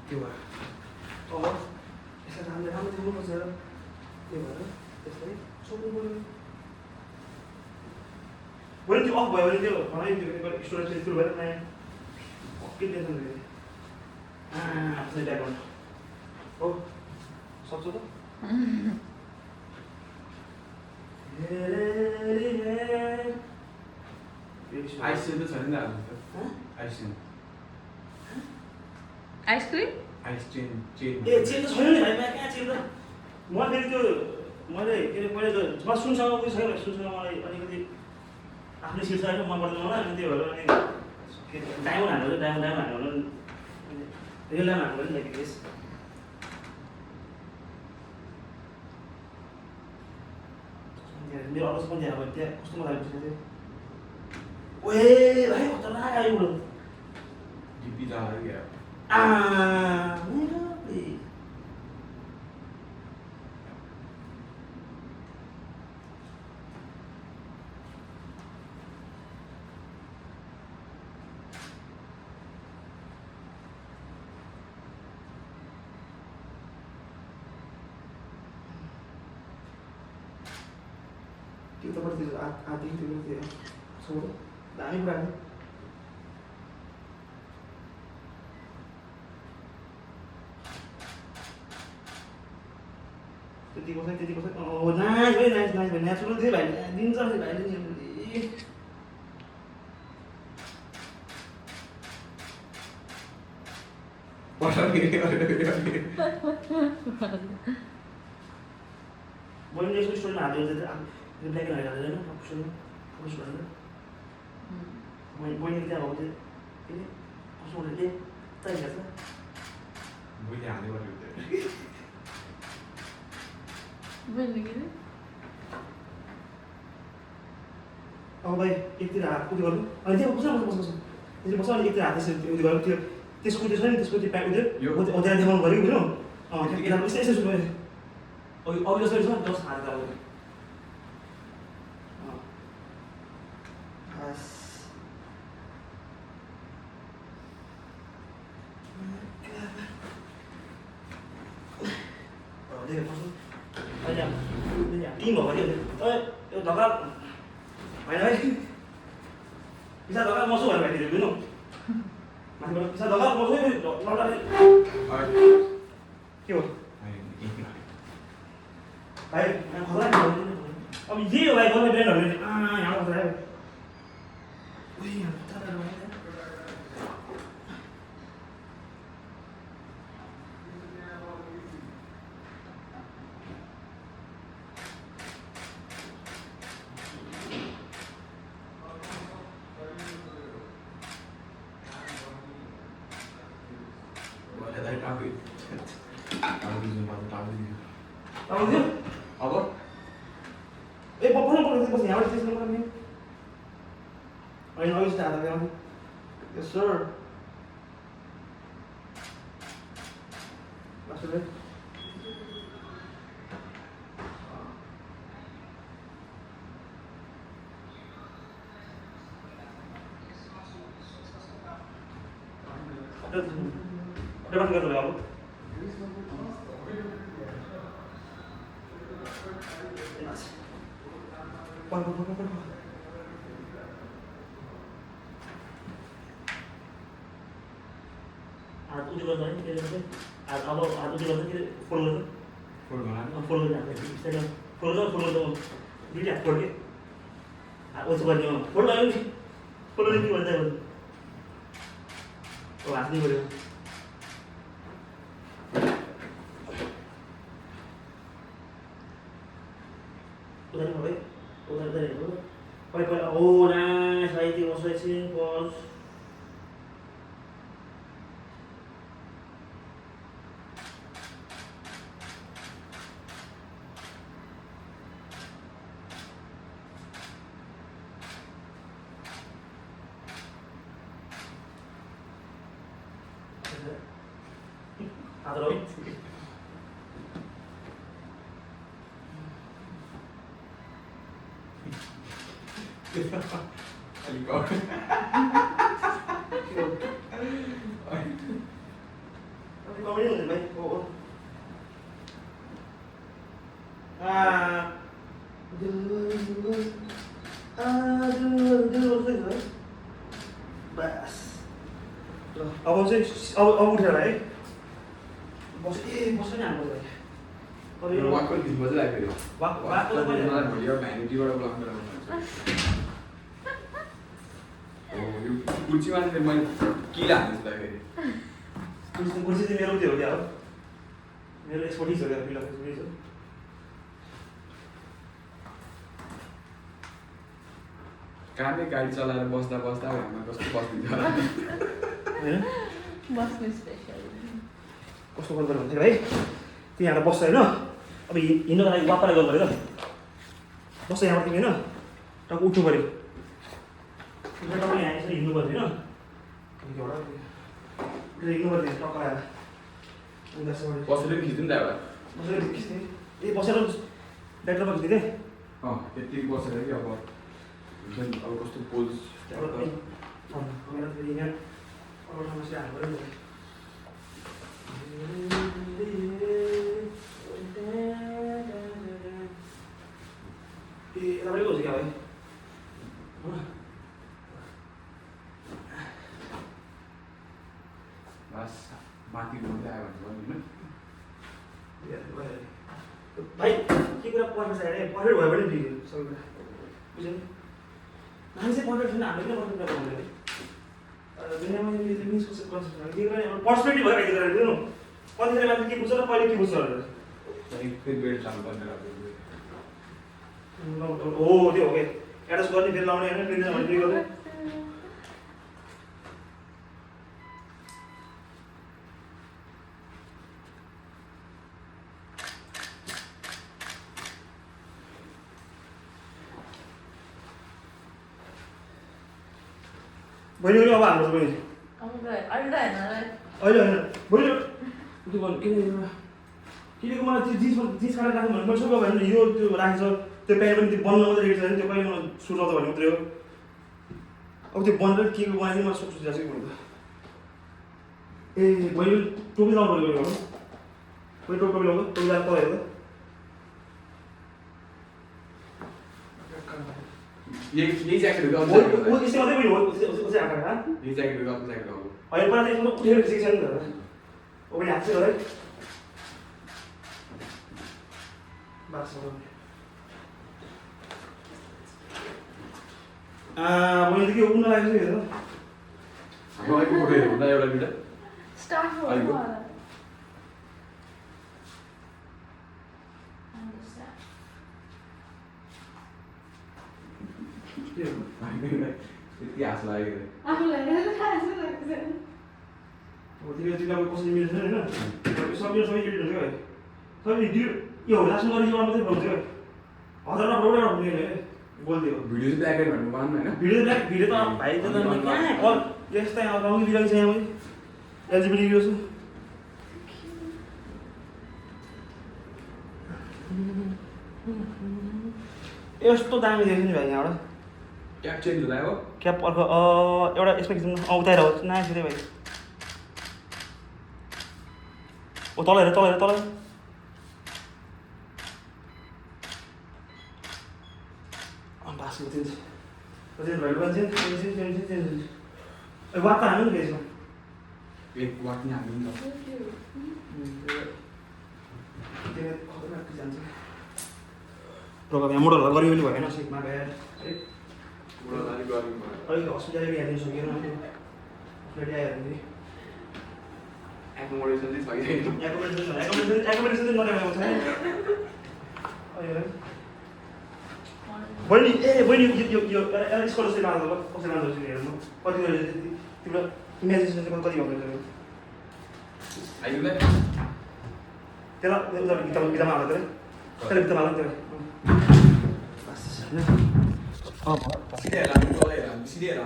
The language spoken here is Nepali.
त्यो भएर यसलाई हामीले राम्रो दिनुपर्छ र त्यही भएर त्यसलाई सोध्नु पऱ्यो भने त्यो अफ भयो भने त्यो हराइदियो स्टोरेज फुल भएर नयाँ के टेन्सन लियो आफ्नै ब्याकग्राउन्ड हो सक्छ त आइसक्रिम त छैन नि ice cream ice cream ice cream chain A chain त छैन नि भाइ कहाँ चेन त म फेरि त्यो मैले के अरे पहिला त म सुनसँग उयो छैन सुनसँग मलाई अलिकति आफ्नै सिट छ होइन मन पर्दैन मलाई अनि त्यो भएर अनि डायमन्ड हान्नु चाहिँ डायमन्ड हान्नु रियल डायमन्ड हान्नु पनि लाइक दिस मेरो अवस्था पनि अब त्यहाँ कस्तो मजा आइपुग्छ त्यो ओए भाइ खतरनाक आयो बुढो डिपी त हाल्यो क्या मेरो त्यो त पढ्थ्यो आधी त्यो थियो सो दामी कुरा हो त्यतिको छ ओ नाइस भाइ नाइस नाइस भाइ नेचुरल थियो भाइले दिन्छ नि भाइले नि मैले यसको स्टोरीमा हाल्यो भने ब्ल्याक एन्ड व्हाइट हालेर होइन फोटो सुट हालेर मैले त्यहाँ भएको थियो कसो उनीहरूले त्यही हेर्छ मैले हाल्ने गरेको अब भाइ एकतिर हात उयो गर्नु अनि त्यहाँ बस्छ त्यसले बस्छ अनि एकतिर हात त्यसरी उयो गर्नु त्यो त्यसको त्यो छ नि त्यसको त्यो प्याक उयो त्यहाँ देखाउनु पऱ्यो बुझ्नु यता यसो यसो सुन्नु अघि जसरी छ नि जस हात अब टिम हो भने यो ढका होइन है पिसा ढका मसु भनेर भाइ बुझ्नु माथिबाट पिसा ढका मसु के हो भाइ खतरा अब यही हो भाइ गर्ने ब्रेन्डहरूले यहाँ खतरा यहाँ खतरा अब ए पप्पा पढ्नु यहाँबाट त्यसमा पर्ने होइन अघि स्टार्ट गर्नु yes sir last Udah masuk ke dalam aku. Wah. Aku juga tanya kira-kira. Aku juga tanya follow. Follow mana? Follow aja. Bisa kan? Follow. Jadi aku follow. Aku sebenarnya follow lagi. Follow lagi mana? Oh, asli boleh. Udah apa? Udah itu. Oh, nice. Saya itu mau switching pos. Atau Ali kau. Comedy हुन्छ भाइ हो बस ल अब चाहिँ अब उठेर है बस बस नि हाम्रो भाइ वाकको गीत मजा लाग्यो वाकको मलाई भोलि एउटा भ्यानिटीबाट बोलाउनु पर्छ हो यो कुर्सी मान्छेले मैले किन हाल्दैछु त फेरि कुर्सी चाहिँ मेरो त्यो हो क्या हो मेरो एक्सपर्टिज हो क्या फिल्ड एक्सपर्टिज हो कामै गाडी चलाएर बस्दा बस्दा घरमा कस्तो बस्दिन्छ होला होइन बस्नु स्पेसल कस्तो गर्नु पर्यो भन्दाखेरि भाइ तिमी यहाँ बस्छ होइन अब हिँड्नको लागि वापरा गर्नु पऱ्यो त बस्छ यहाँबाट तिमी होइन टक्क उठ्नु पऱ्यो टक्क यहाँ यसरी हिँड्नु पऱ्यो होइन हिँड्नु पऱ्यो टक्क आएर बसेर पनि खिच्नु नि त एउटा बसेर खिच्ने ए बसेर ब्याटरमा खिच्ने त्यति बसेर कि अब हुन्छ नि अब कस्तो पोज मेरो फेरि यहाँ अरू ठाउँमा चाहिँ हाल्नु पऱ्यो नि ए तपाईँको हुन्छ क्या भाइ बस माथि घुम्दै आयो भने होइन भाइ के कुरा पर्फेक्ट छ अरे पर्फेक्ट भयो भने ठिक हो सबै कुरा बुझ्यो नि मान्छे पर्फेक्ट छैन हामीले किन पर्फेक्ट गर्नु भने दुनियाँमा पर्सपेक्टिभ भएर के गरेर कतिखेर मान्छे के बुझ्छ र कहिले के बुझ्छ भनेर फेरि बेल्ट लाउनु पर्ने हो त्यो हो क्या एडजस्ट गर्ने फेरि लाउने होइन ट्रेनिङ भने के गर्ने बहिनी पनि अब हाम्रो छ बहिनी अहिले होइन बहिनी त्यो भन्नु किनेको मलाई त्यो जिन्स काटेर राख्नु भने मैले सबै भने यो त्यो राखेको छ त्यो प्यान्ट पनि त्यो बन्द मात्रै रेडी छ त्यो कहिले मलाई सुझाउँछ भन्ने मात्रै हो अब त्यो बनेर के बनाइदिनु मलाई सोच्छु जान्छ कि भन्नु त ए बहिनी टोपी लाउनु पऱ्यो बहिनी बहिनी टोपी लाउनु टोपी लाएर तल हेर्दा यही ज्याकेटहरू हो त्यस्तै मात्रै बहिनी हो उसै आँखा यही ज्याकेटहरू अर्को ज्याकेट हो होइन पहिला चाहिँ यसमा उठेर खिचेको छ नि त हो भने हात चाहिँ है बस मैले त के उड्न लागेको छ हेर मलाई फोटो हेर्नु एउटा दुइटा स्टार्ट हो आइगो। यति हाँस लाग्यो आफूलाई हाँसो लाग्छ अब तिमीलाई कसरी मिल्छ होइन सबै सबै एडिट हुन्छ क्या सबै यो लास्टमा गरेर यो मात्रै बोल्छ क्या हजारमा एउटा हुने बोलिदियो भिडियो चाहिँ ब्याक एन्ड भन्नु पाउनु होइन भिडियो त भाइ त कहाँ यस्तै रङ्गी बिरङ्गी छ यहाँ मैले एलजिबिटी भिडियो छ यस्तो दामी देख्छ नि भाइ यहाँबाट क्याप चेन्ज हुँदा हो क्याप अर्को एउटा यसमा खिच्नु उताएर हो नयाँ सिधै भाइ ओ तल हेर तल बासको चेन्ज भाइ वाट त हाल्नु नि यसमा एक वाट नि हामी नि प्रोग्राम यहाँ मोडलहरू गर्मी पनि भएन सिटमा गएर है बुढालाई गर्नु भयो अलिक हस्पिटल हेरिदिनु सकेन हस्पिटल हेरिदिनु एकोमोडेसन चाहिँ छैन एकोमोडेसन चाहिँ नराखेको छ बहिनी ए बहिनी यो स्कलरसिप लाँदा कसरी लाँदो रहेछ हेर्नु कति गरेर तिम्रो इमेजिनेसन चाहिँ कति भएको रहेछ आइगयो त्यसलाई भित्तामा हाल्दा त्यसलाई भित्तामा हाल्दा त्यसलाई सिधै हेर हामी तल हेर हामी सिधै हेर